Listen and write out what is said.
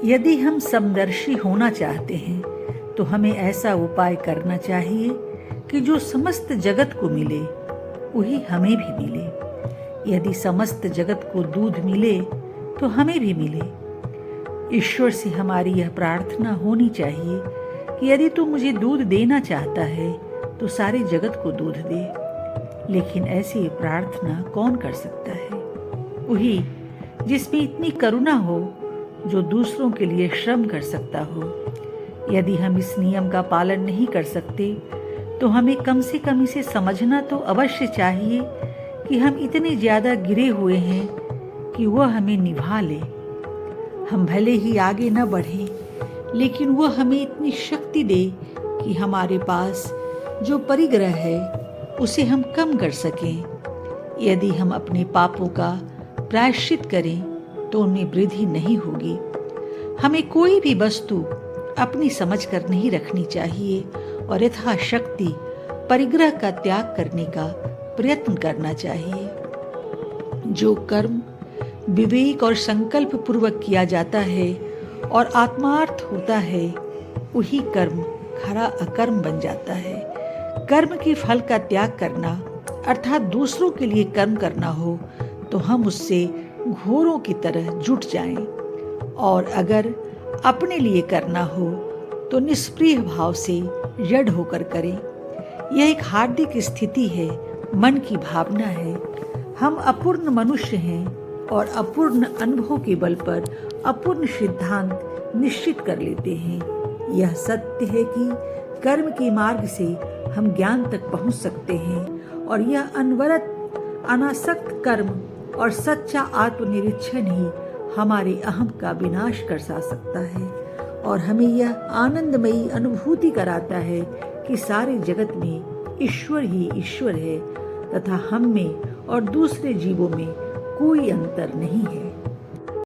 यदि हम समदर्शी होना चाहते हैं तो हमें ऐसा उपाय करना चाहिए कि जो समस्त जगत को मिले वही हमें भी मिले। यदि समस्त जगत को दूध मिले तो हमें भी मिले। ईश्वर से हमारी यह प्रार्थना होनी चाहिए कि यदि तू मुझे दूध देना चाहता है तो सारे जगत को दूध दे। लेकिन ऐसी प्रार्थना कौन कर सकता है? वही जिसमें इतनी करुणा हो, जो दूसरों के लिए श्रम कर सकता हो। यदि हम इस नियम का पालन नहीं कर सकते तो हमें कम से कम इसे समझना तो अवश्य चाहिए कि हम इतने ज़्यादा गिरे हुए हैं कि वह हमें निभा ले। हम भले ही आगे न बढ़ें, लेकिन वह हमें इतनी शक्ति दे कि हमारे पास जो परिग्रह है उसे हम कम कर सकें। यदि हम अपने पापों का प्रायश्चित करें तो उनमें वृद्धि नहीं होगी। हमें कोई भी वस्तु अपनी समझ कर नहीं रखनी चाहिए और यथाशक्ति परिग्रह का त्याग करने का प्रयत्न करना चाहिए। जो कर्म विवेक और संकल्प पूर्वक किया जाता है और आत्मार्थ होता है, वही कर्म खरा अकर्म बन जाता है। कर्म के फल का त्याग करना अर्थात दूसरों के लिए कर्म करना हो तो हम उससे घोरों की तरह जुट जाएं, और अगर अपने लिए करना हो तो निष्प्रिय भाव से जड़ होकर करें। यह एक हार्दिक स्थिति है, मन की भावना है। हम अपूर्ण मनुष्य हैं और अपूर्ण अनुभव के बल पर अपूर्ण सिद्धांत निश्चित कर लेते हैं। यह सत्य है कि कर्म के मार्ग से हम ज्ञान तक पहुंच सकते हैं, और यह अनवरत अनासक्त कर्म और सच्चा आत्मनिरीक्षण ही हमारे अहम का विनाश कर सकता है, और हमें यह आनंदमयी अनुभूति कराता है कि सारे जगत में ईश्वर ही ईश्वर है तथा हम में और दूसरे जीवों में कोई अंतर नहीं है।